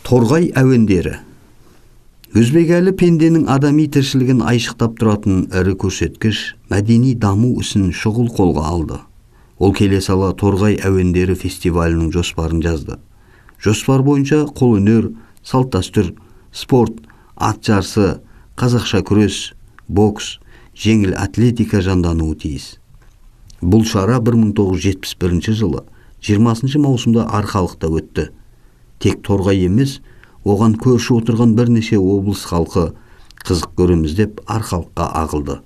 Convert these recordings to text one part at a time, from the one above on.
Торғай әуендері. Өзбек әлі пенденің адами тіршілігін айшықтап тұратын ірі көрсеткіш мәдени даму ісін шұғыл қолға алды. Ол келе сала Торғай әуендері фестивалінің жоспарын жазды. Жоспар бойынша қолөнер, салт дәстүр, спорт, ат жарысы, қазақша күрес, бокс, жеңіл атлетика жандануы тиіс. Бұл шара 1971 жылы 20 маусымда Арқалықта өтті. Тек Торғай емес, оған көрші отырған бірнеше облыс халқы қызық көреміз деп Арқалыққа ағылды.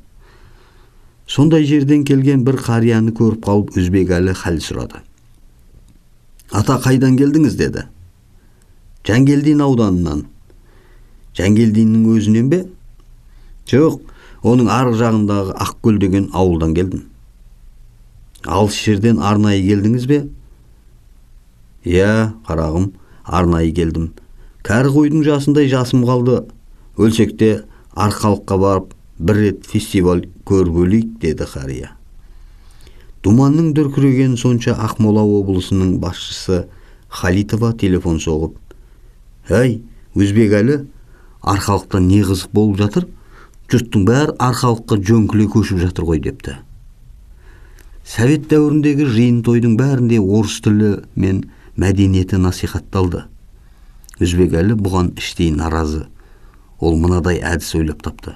Сондай жерден келген бір қарияны көріп қалып Өзбекәлі хәл сұрады. Ата, қайдан келдіңіз деді. Жангелдин ауданынан. Жангелдиннің өзінен бе? Жоқ, оның арғы жағындағы Ақкөл деген ауылдан келдім. Алыс жерден арнайы келдіңіз бе? Иә, қарағым, арнайы келдім. Кәрі қойдың жасындай жасым қалды. Өлсекте Арқалыққа барып, бір рет фестиваль көріп өлейік, деді қария. Думанның дүркіреген сонша Ақмола облысының басшысы Халитова телефон соғып: «Әй, Өзбекәлі, Арқалықта не қызық болып жатыр? Жұрттың бәрі Арқалыққа жөңкіле көшіп жатыр ғой», депті. Совет дәуіріндегі жиын тойдың бәрінде орыс тілі мен мәдениеті насихатталды. Өзбекәлі бұған іштей наразы. Ол мынадай әдіс ойлап тапты.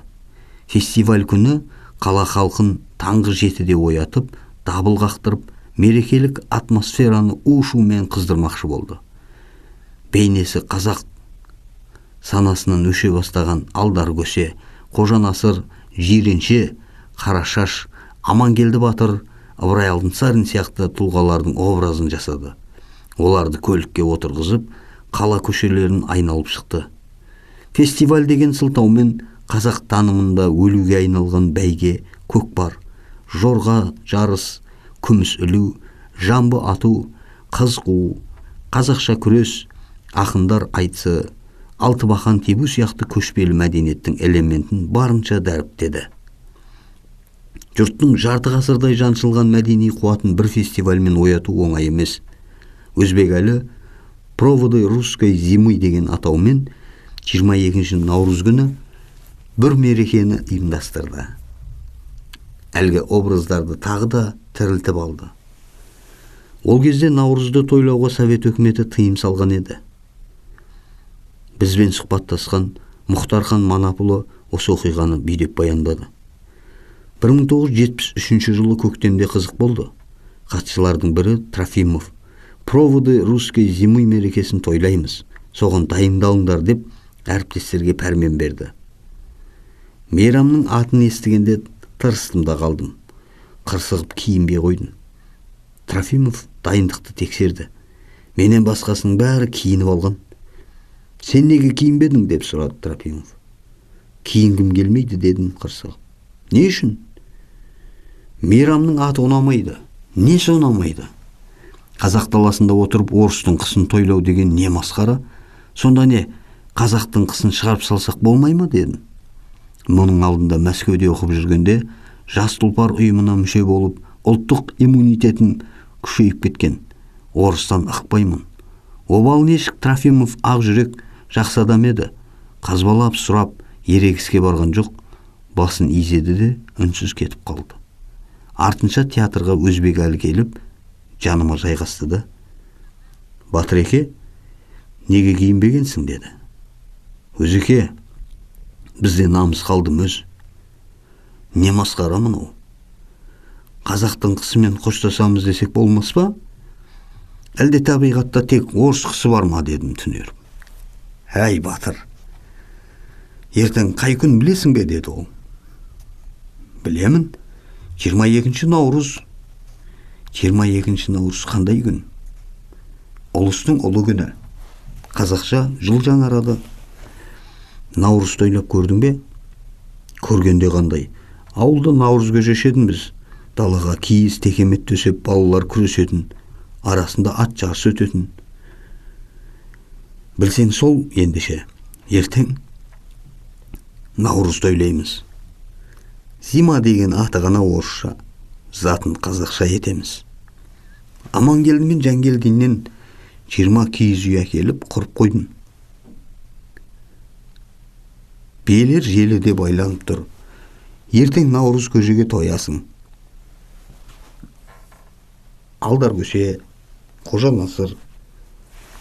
Фестиваль күні қала халқын таңғы 7-де оятып, дабыл қақтырып, мерекелік атмосфераны у-шумен қыздырмақшы болды. Бейнесі қазақ санасынан өше бастаған Алдар Көсе, Қожа Насыр, Жиренше, Қарашаш, Амангелді Батыр, Ыбырай Алтынсарин сияқты тұлғалардың образын жасады. Оларды көлікке отырғызып, қала көшелерін айналып шықты. Фестиваль деген сылтаумен қазақ танымында өлуге айналған бәйге, көкпар, жорға жарыс, күміс ілу, жамбы ату, қыз қуу, қазақша күрес, ақындар айтысы, алтыбақан тебу сияқты көшпелі мәдениеттің элементін барынша дәріптеді. Жұрттың жарты ғасырдай жаншылған мәдени қуатын бір фестивальмен ояту оңай емес. Өзбекәлі «Проводы русской зимы» деген атаумен 22 наурыз күні бір мерекені ұйымдастырды. Әлгі образдарды тағы да тірілтіп алды. Ол кезде наурызды тойлауға Совет өкіметі тыйым салған еді. Бізбен сұхбаттасқан Мұхтархан Манапұлы осы оқиғаны бүйдеп баяндады. 1973 жылы көктемде қызық болды. Қатысушылардың бірі Трофимов «Проводы русской зимы» мерекесін тойлаймыз, соған дайындалыңдар деп әріптестерге пәрмен берді. Мейрамның атын естігенде тырыстым да қалдым. Қырсығып киінбей қойдым. Трофимов дайындықты тексерді. Менен басқасының бәрі киініп алған. «Сен неге киінбедің?» деп сұрады Трофимов. «Киінгім келмейді», дедім қырсығып. «Не үшін?» «Мейрамның аты ұнамайды». «Несі ұнамайды?» «Қазақ даласында отырып орыстың қысын тойлау деген не масқара? Сонда не, қазақтың қысын шығарып салсақ болмай ма?» дедім. Мұның алдында Мәскеуде оқып жүргенде жас тұлпар ұйымына мүше болып, ұлттық иммунитетін күшейіп кеткен. Орыстан ықпаймын. Обал нешік Трофимов ақ жүрек, жақсы адам еді. Қазбалап сұрап, ерегіске барған жоқ. Басын изеді де үнсіз кетіп қалды. Артынша театрға Өзбекәлі келіп, жаныма жайғасты да: «Батыреке, неге киінбегенсің?» деді. «Өзеке, бізде намыс қалды мөз». «Не масқара мынау? Қазақтың қысымен қоштасамыз десек болмас па? Әлде табиғатта тек орыс қысы бар ма?» дедім түнеріп. «Әй батыр, ертең қай күн білесің бе?» деді ол. «Білемін, 22 наурыз. 22 наурыз қандай күн? Ұлыстың ұлы күні. Қазақша жыл жаңарады. Наурыз тойлап көрдің бе?» «Көргенде қандай? Ауылда наурыз көжеш едіңбіз. Далаға киіз текемет төсеп балалар күресетін, арасында ат жарысы өтетін. Білсең сол ендеше, ертең наурыз тойлаймыз. Зима деген аты ғана орысша, затын қазақша етеміз. Амангелді мен Жангелдиннен 20 киіз үй әкеліп құрып қойдым. Белер желіде байланып тұр. Ертең Наурыз көжеге тоясың. Алдар көше, Қожа Насыр,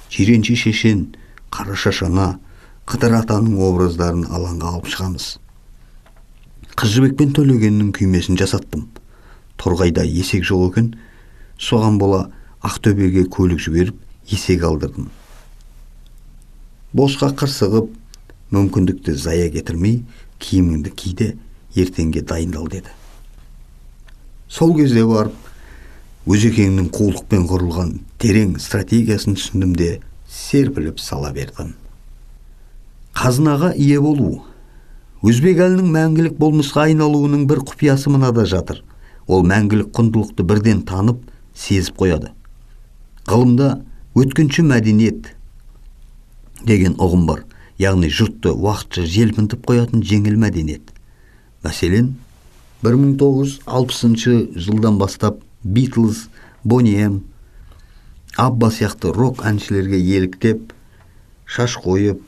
Жиренше шешен, Қарашаш ана, Қыдыр атаның образдарын алаңға алып шығамыз. Қыз Жібек пен Төлегеннің күймесін жасаттым. Торғайда есек жоқ екен, соған бола Ақтөбеге көлік жіберіп, есек алдырдым. Босқа қырсығып, мүмкіндікті зая кетірмей, киіміңді киде, ертеңге дайындал деді. Сол кезде барып, Өзекеңнің қулықпен құрылған терең стратегиясын түсіндім де серпіліп сала бердім. Қазынаға ие болу. Өзбек әлінің мәңгілік болмысқа айналуының бір құпиясы мынада жатыр. Ол мәңгілік құндылықты бірден танып, сезіп қояды. Ғылымда өткінші мәдениет деген ұғым бар. Яғни жұртты уақытша желпінтіп қоятын жеңіл мәдениет. Мәселен, 1960 жылдан бастап Beatles, Boney M, Абба сияқты рок әншілерге еліктеп, шаш қойып,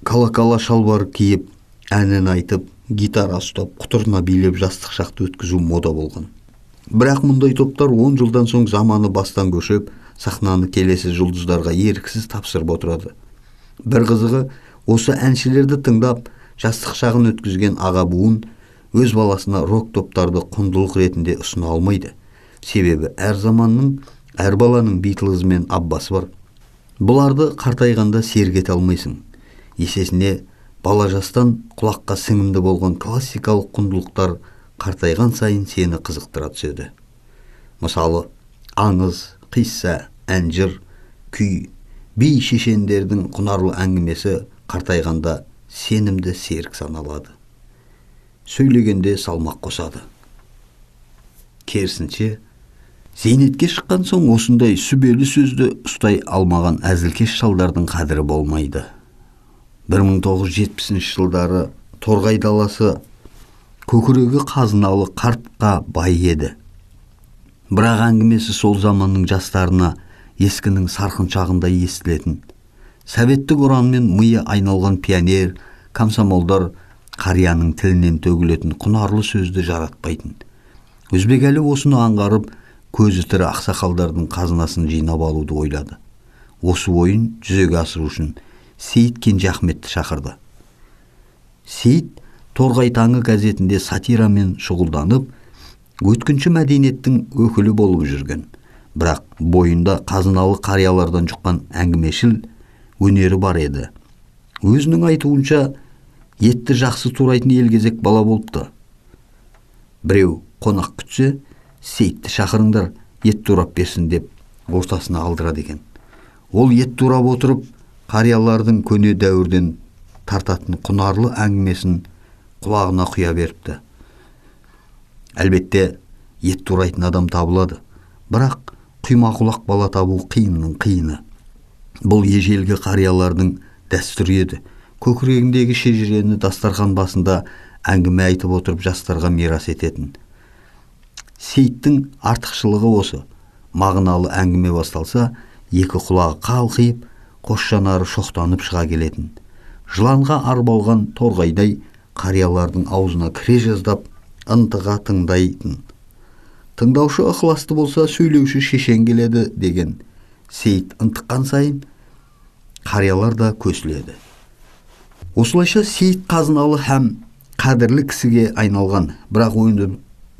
кала-кала шалбар киіп, әнін айтып, гитара ұстап, құтырына билеп жастық шақты өткізу мода болған. Бірақ мұндай топтар 10 жылдан соң заманы бастан көшіп, сахнаны келесі жұлдыздарға еріксіз тапсырып отырады. Бір қызығы, осы әншілерді тыңдап, жастық шағын өткізген аға буын өз баласына рок топтарды құндылық ретінде ұсына алмайды. Себебі әр заманның, әр баланың Beatles мен Аббасы бар. Бұларды қартайғанда сергете алмайсың. Есесіне, бала жастан құлаққа сіңімді болған классикалық құндылықтар қартайған сайын сені қызықтыра түседі. Мысалы, аңыз, қисса, әнжыр, күй, би шешендердің құнарлы әңгімесі қартайғанда сенімді серік саналады. Сөйлегенде салмақ қосады. Керісінше, зейнетке шыққан соң осындай сүбелі сөзді ұстай алмаған әзілкеш шалдардың қадірі болмайды. 1970 жылдары Торғай даласы көкірегі қазыналы қартқа бай еді. Бірақ әңгімесі сол заманның жастарына ескінің сарқыншағындай естілетін. Советтік ұранмен миы айналған пионер, комсомолдар қарияның тілінен төгілетін құнарлы сөзді жаратпайтын. Өзбекәлі осыны аңғарып, көзі тірі ақсақалдардың қазынасын жинап алуды ойлады. Осы ойын жүзеге асыру үшін Сейіт Кенже Ахметті шақырды. Сейіт Торғай таңы газетінде сатирамен шұғылданып, өткінші мәдениеттің өкілі болып жүрген. Бірақ бойында қазыналы қариялардан жұққан әңгімешіл өнері бар еді. Өзінің айтуынша, етті жақсы турайтын елгезек бала болыпты. Біреу қонақ күтсе, Сейітті шақырыңдар, ет турап берсін деп ортасына алдырады екен. Ол ет турап отырып, қариялардың көне дәуірден тартатын құнарлы әңгімесін құлағына құя беріпті. Әлбетте, ет турайтын адам табылады, бірақ құйма құлақ бала табу қиынның қиыны. Бұл ежелгі қариялардың дәстүрі еді. Көкірегіндегі шежірені дастархан басында әңгіме айтып отырып жастарға мирас ететін. Сейіттің артықшылығы осы. Мағыналы әңгіме басталса, екі құлағы қалқиып, қос жанары шоқтанып шыға келетін. Жыланға арбалған торғайдай қариялардың аузына кіре жаздап, ынтыға тыңдайтын. Тыңдаушы ықыласты болса, сөйлеуші шешен келеді деген. Сейіт ынтыққан сайын, қариялар да көсіледі. Осылайша Сейіт қазыналы һәм қадірлі кісіге айналған, бірақ ойынды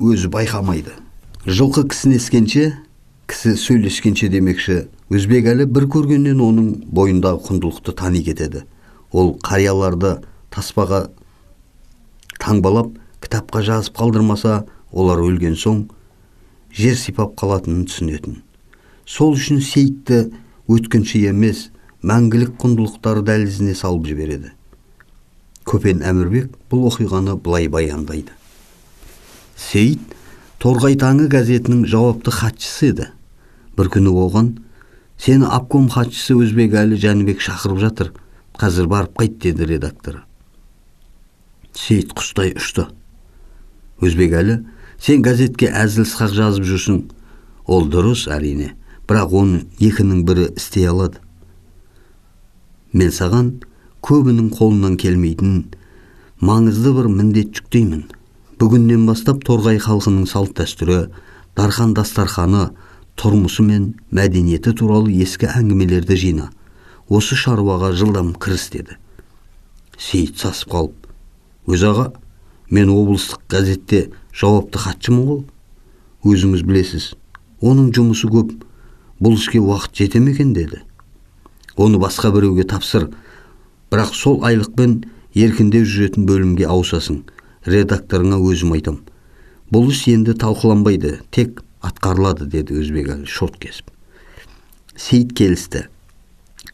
өзі байқамайды. Жылқы кісінескенше, кісі сөйлескенше демекші, Өзбекәлі бір көргеннен оның бойындағы құндылықты тани кетеді. Ол қарияларды таспаға таңбалап, кітапқа жазып қалдырмаса, олар өлген соң жер сипап қалатынын түсінетін. Сол үшін Сейітті өткінші емес, мәңгілік құндылықтары дәлізіне салып жібереді. Көпен Әмірбек бұл оқиғаны былай баяндайды. Сейіт Торғай таңы газетінің жауапты хатшысы еді. Бір күні оған, сені обком хатшысы Өзбекәлі Жәнібек шақырып жатыр, қазір барып қайт деді редакторы. Сейіт құстай ұшты. Өзбекәлі, сен газетке әзіл-сықақ жазып жүрсің. Ол дұрыс әрине, бірақ оны екінің бірі істей алады. Мен саған көбінің қолынан келмейтін маңызды бір міндет жүктеймін. Бүгіннен бастап торғай халқының салт дәстүрі, дархан дастарханы, тұрмысы мен мәдениеті туралы ескі әңгімелерді жина. Осы шаруаға жылдам кіріс деді. Сейіт сасып қалып, өз аға, мен облыстық газетте жауапты хатшымын ғой. Өзіңіз білесіз, оның жұмысы көп, бұл іске уақыт жете ме екен деді. Оны басқа біреуге тапсыр, бірақ сол айлықпен еркіндеу жүретін бөлімге ауысасың. Редакторыңа өзім айтам. Бұл іс енді талқыланбайды, тек атқарылады, деді Өзбекәлі шорт кесіп. Сейіт келісті.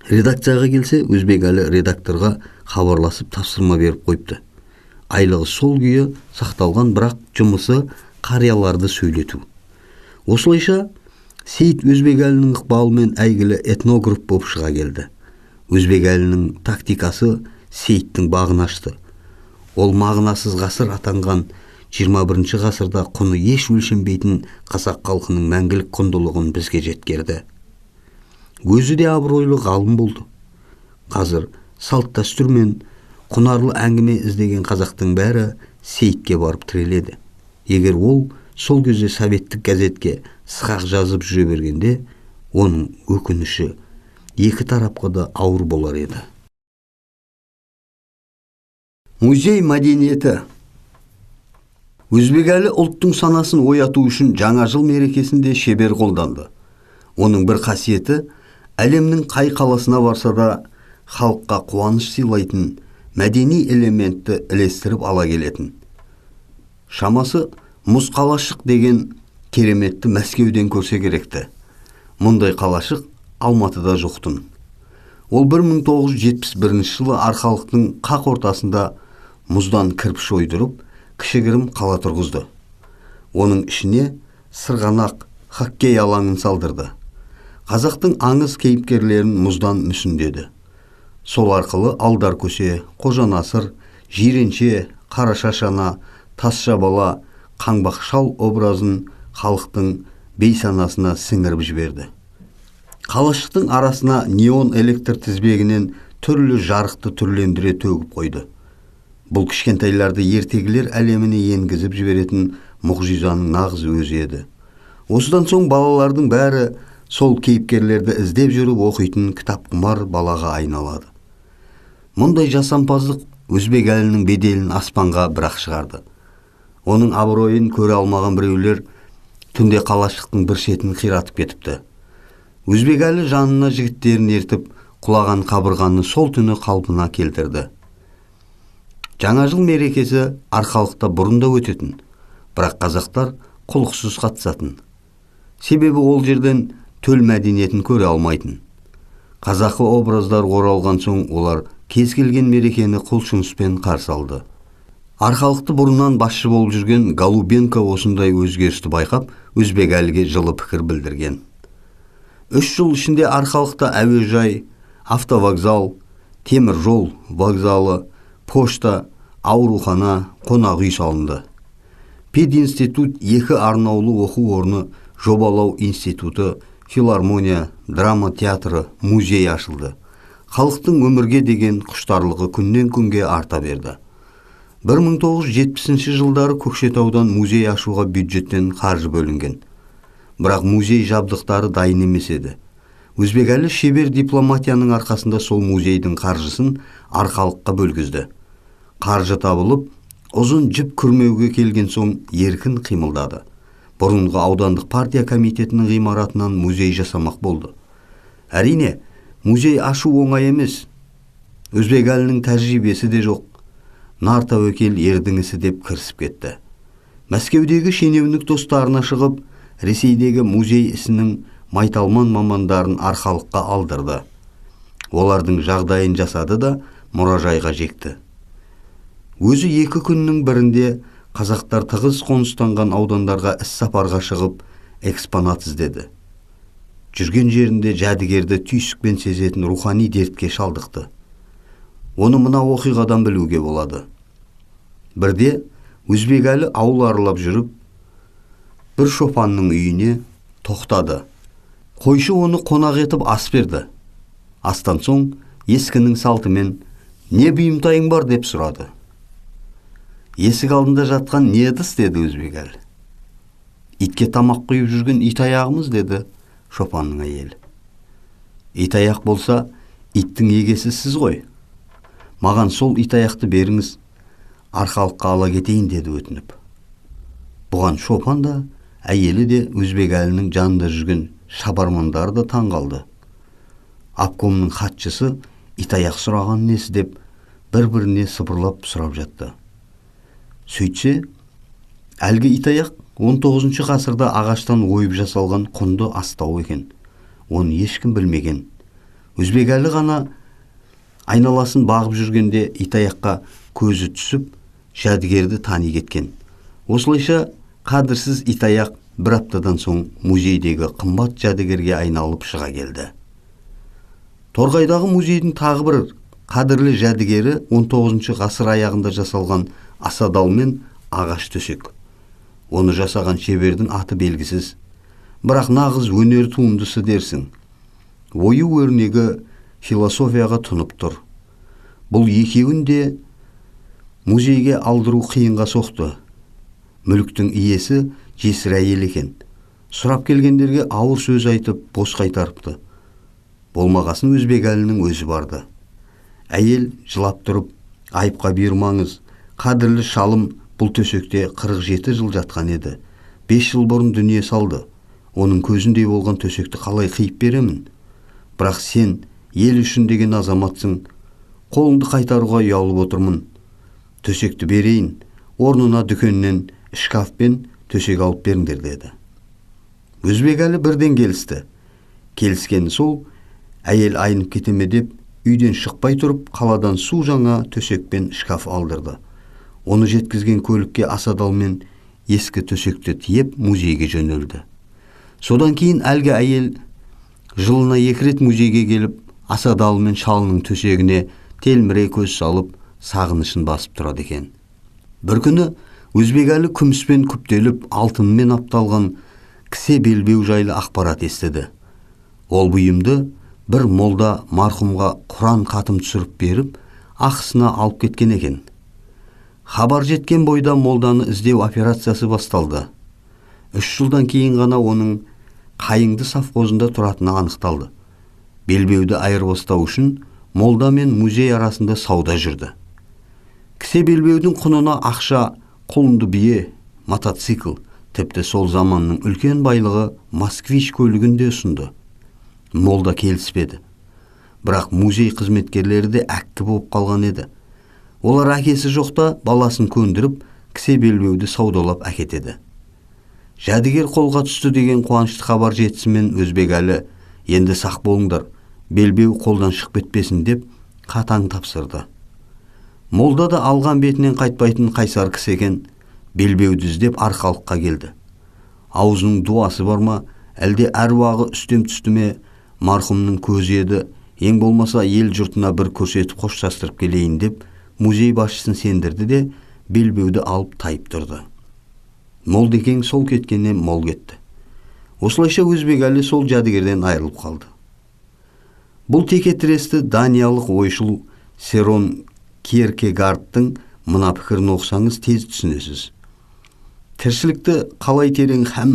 Редакцияға келсе, Өзбекәлі редакторға хабарласып тапсырма беріп қойыпты. Айлығы сол күйі сақталған, бірақ жұмысы қарияларды сөйлету. Осылайша Сейіт Өзбекәлінің ықпалымен әйгілі этнограф болып шыға келді. Өзбекәлінің тактикасы Сейіттің бағын ашты. Ол мағынасыз ғасыр атанған 21 ғасырда құны еш өлшенбейтін қазақ халқының мәңгілік құндылығын бізге жеткерді. Өзі де абыройлы ғалым болды. Қазір салт дәстүр мен құнарлы әңгіме іздеген қазақтың бәрі Сейітке барып тіреледі. Егер ол сол кезде советтік газетке сықақ жазып жүре бергенде, оның өкініші екі тарапқа да ауыр болар еді. Музей мәдениеті. Өзбекәлі ұлттың санасын ояту үшін жаңа жыл мерекесінде шебер қолданды. Оның бір қасиеті, әлемнің қай қаласына барса да халыққа қуаныш сыйлайтын мәдени элементті ілестіріп ала келетін. Шамасы мұз қалашық деген кереметті Мәскеуден көрсе керекті. Мұндай қалашық Алматыда жоқтын. Ол 1971 жылы арқалықтың қақ ортасында мұздан кірпіш ойдырып, кішігірім қала тұрғызды. Оның ішіне сырғанақ, хоккей алаңын салдырды. Қазақтың аңыз кейіпкерлерін мұздан мүсіндеді. Сол арқылы Алдар көсе, Қожанасыр, Жиренше, Қарашашана, Тасша бала, Қаңбақ шал образын халықтың бейсанасына сіңіріп жіберді. Қалашықтың арасына неон электр тізбегінен түрлі жарықты түрлендіре төгіп қойды. Бұл кішкентайларды ертегілер әлеміне енгізіп жіберетін мұғжизаның нағыз өзі еді. Осыдан соң балалардың бәрі сол кейіпкерлерді іздеп жүріп оқитын кітапқұмар балаға айналады. Мұндай жасампаздық Өзбекәлінің беделін аспанға бірақ шығарды. Оның абыройын көре алмаған біреулер түнде қалашықтың бір шетін қиратып кетіпті. Өзбекәлі жанына жігіттерін ертіп, құлаған қабырғаны сол түні қалпына келтірді. Жаңа жыл мерекесі арқалықта бұрында өтетін, бірақ қазақтар құлықсыз қатысатын. Себебі ол жерден төл мәдениетін көре алмайтын. Қазақы образдар оралған соң олар кез келген мерекені құлшыныспен қарсы алды. Арқалықты бұрыннан басшы болып жүрген Голубенко осындай өзгерісті байқап, Өзбекәліге жылы пікір білдірген. 3 жыл ішінде арқалықта әуежай, автовокзал, темір жол вокзалы, пошта, аурухана, қонақ үй салынды. Пединститут, 2 арнаулы оқу орны, жобалау институты, филармония, драма театры, музей ашылды. Халықтың өмірге деген құштарлығы күннен күнге арта берді. 1970 жылдары Көкшетаудан музей ашуға бюджеттен қаржы бөлінген. Бірақ музей жабдықтары дайын емес еді. Өзбекәлі шебер дипломатияның арқасында сол музейдің қаржысын арқалыққа бөлгізді. Қаржы табылып, ұзын жіп күрмеуге келген соң еркін қимылдады. Бұрынғы аудандық партия комитетінің ғимаратынан музей жасамақ болды. Әрине, музей ашу оңай емес. Өзбекәлінің тәжірибесі де жоқ. Нар тәуекел ердің ісі деп кірісіп кетті. Мәскеудегі шенеунік достарына шығып, Ресейдегі музей ісінің майталман мамандарын арқалыққа алдырды. Олардың жағдайын жасады да мұражайға жекті. Өзі 2 күннің бірінде қазақтар тығыз қоныстанған аудандарға іс-сапарға шығып, экспонат іздеді. Жүрген жерінде жәдігерді түйсікпен сезетін рухани дертке шалдықты. Оны мына оқиғадан білуге болады. Бірде Өзбекәлі ауыл аралап жүріп, бір шопанның үйіне тоқтады. Қойшы оны қонақ етіп ас берді. Астан соң ескінің салтымен «Не бұйымтайың бар?» деп сұрады. «Есік алдында жатқан не ыдыс?» деді өзбек әлі. «Итке тамақ құйып жүрген ит аяғымыз» деді шопанның әйелі. «Ит аяқ болса, иттің егесі сіз ғой. Маған сол ит аяқты беріңіз, арқалыққа ала кетейін» деді өтініп. Бұған шопан да, әйелі де, өзбек әлінің жанында жүрген шабармандар да таң қалды. Обкомның хатшысы ит аяқ сұраған несі деп бір-біріне сыбырлап сұрап жатты. Сөйтсе, әлгі ит аяқ 19 ғасырда ағаштан ойып жасалған құнды астау екен. Оны ешкім білмеген. Өзбек әлі ғана айналасын бағып жүргенде ит аяққа көзі түсіп, жәдігерді тани кеткен. Осылайша қадірсіз ит аяқ бір аптадан соң музейдегі қымбат жәдігерге айналып шыға келді. Торғайдағы музейдің тағы бір қадірлі жәдігері 19 ғасыр аяғында жасалған асадал мен ағаш төсек. Оны жасаған шебердің аты белгісіз, бірақ нағыз өнер туындысы дерсің. Ою өрнегі философияға тұнып тұр. Бұл екеуін де музейге алдыру қиынға соқты. Мүліктің иесі жесір әйел екен. Сұрап келгендерге ауыр сөз айтып, бос қайтарыпты. Болмағасын өзбек әлінің өзі барды. Әйел жылап тұрып, «Айыпқа бұйырмаңыз, қадірлі шалым бұл төсекте 47 жыл жатқан еді. 5 жыл бұрын дүние салды. Оның көзіндей болған төсекті қалай қиып беремін? Бірақ сен ел үшін деген азаматсың. Қолыңды қайтаруға ұялып отырмын. Төсекті берейін, орнына дүкеннен шкаф пен төсек алып беріңдер» деді. Өзбек әлі бірден келісті. Келіскені сол, әйел айнып кетеме деп, үйден шықпай тұрып, қаладан су жаңа төсек пен шкаф алдырды. Оны жеткізген көлікке асадал мен ескі төсекті тиеп музейге жөнелді. Содан кейін әлгі әйел жылына 2 рет музейге келіп, асадал мен шалының төсегіне телміре көз салып, сағынышын басып тұрады екен. Бір күні өзбек әлі күміспен күптеліп, алтынмен апталған кісе белбеу жайлы ақпарат естіді. Ол бұйымды бір молда марқұмға Құран хатым түсіріп беріп, ақысына алып кеткен екен. Хабар жеткен бойда молданы іздеу операциясы басталды. 3 жылдан кейін ғана оның Қайыңды совхозында тұратыны анықталды. Белбеуді айырбастау үшін молда мен музей арасында сауда жүрді. Кісе белбеудің құнына ақша, құлынды бие, мотоцикл, тіпті сол заманның үлкен байлығы Москвич көлігінде ұсынды. Молда келіспеді. Бірақ музей қызметкерлері де әккі болып қалған еді. Олар әкесі жоқта баласын көндіріп, кісе белбеуді саудалап әкетеді. Жәдігер қолға түсті деген қуанышты хабар жетісімен өзбек әлі, «Енді сақ болыңдар, белбеу қолдан шығып кетпесін» деп қатаң тапсырды. Молда да алған бетінен қайтпайтын қайсар кісі екен, белбеуді іздеп арқалыққа келді. Аузының дуасы бар ма, әлде әруағы үстем түсті ме, марқұмның көзі еді, ең болмаса ел жұртына бір көрсетіп қоштастырып келейін деп, музей басшысын сендірді де белбеуді алып тайып тұрды. Молдекең сол кеткеннен мол кетті. Осылайша өзбек әлі сол жәдігерден айырылып қалды. Бұл текетіресті даниялық ойшыл Серон Кьеркегардтың мына пікірін оқысаңыз тез түсінесіз. Тіршілікті қалай терең һәм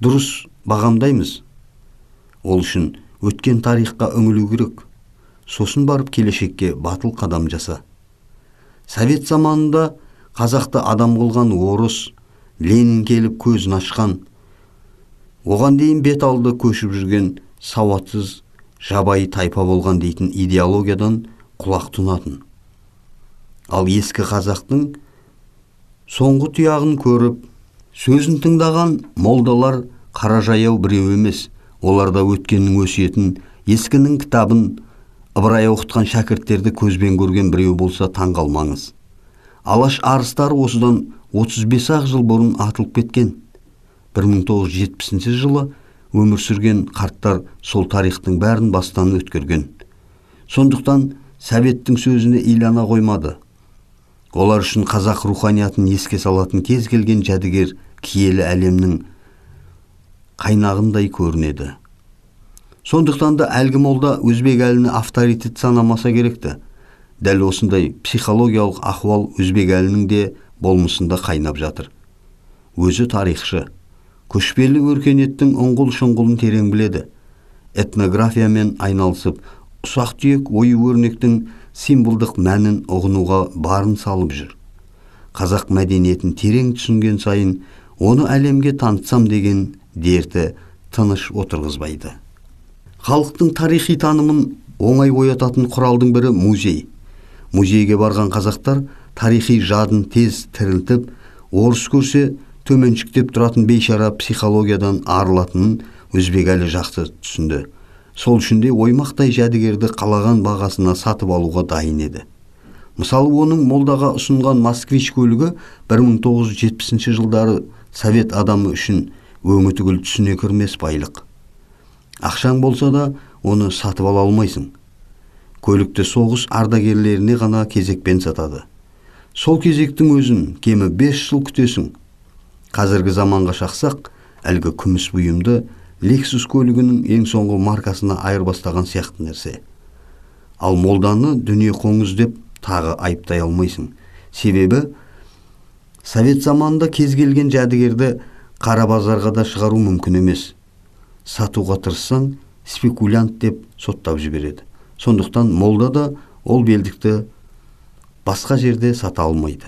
дұрыс бағамдаймыз? Ол үшін өткен тарихқа үңілу керек. Сосын барып келешекке батыл қадам жаса. Совет заманында қазақты адам қылған орыс, Ленин келіп көзін ашқан, оған дейін бет алды көшіп жүрген сауатсыз, жабайы тайпа болған дейтін идеологиядан құлақ тұнатын. Ал ескі қазақтың соңғы тұяғын көріп, сөзін тыңдаған молдалар қара жаяу біреу емес. Оларда өткеннің өсиетін, ескінің кітабын ыбырай оқытқан шәкірттерді көзбен көрген біреу болса таң қалмаңыз. Алаш арыстары осыдан 35 жыл бұрын атылып кеткен. 1970 жылы өмір сүрген қарттар сол тарихтың бәрін бастан өткерген. Сондықтан Советтің сөзіне илана қоймады. Олар үшін қазақ руханиятын еске салатын кез келген жәдігер киелі әлемнің қайнағындай көрінеді. Сондықтан да әлгі молда өзбек әліні авторитет санамаса керекті. Дәл осындай психологиялық ахуал өзбек әлінің де болмысында қайнап жатыр. Өзі тарихшы, көшпелі өркениеттің ұңғыл-шұңғылын терең біледі. Этнографиямен айналысып, ұсақ-түйек ою-өрнектің символдық мәнін ұғынуға барын салып жүр. Қазақ мәдениетін терең түсінген сайын, оны әлемге танытсам деген дерті тыныш отырғызбайды. Халықтың тарихи танымын оңай оятатын құралдың бірі музей. Музейге барған қазақтар тарихи жадын тез тірілтіп, орыс көрсе төменшіктеп тұратын бейшара психологиядан арылатынын өзбек әлі жақсы түсінді. Сол үшін де оймақтай жәдігерді қалаған бағасына сатып алуға дайын еді. Мысалы, оның молдаға ұсынған москвич көлігі 1970 жылдары совет адамы үшін өңі түгіл түсіне кірмес байлық. Ақшаң болса да оны сатып ала алмайсың. Көлікті соғыс ардагерлеріне ғана кезекпен сатады. Сол кезектің өзін кемі 5 жыл күтесің. Қазіргі заманға шақсақ, әлгі күміс бұйымды Lexus көлігінің ең соңғы маркасына айырбастаған сияқты нәрсе. Ал молданы дүние қоңыз деп тағы айыптай алмайсың. Себебі совет заманында кез келген жәдігерді қара базарға да шығару мүмкін емес. Сатуға тырыссаң, спекулянт деп соттап жібереді. Сондықтан молда да ол белдікті басқа жерде сата алмайды.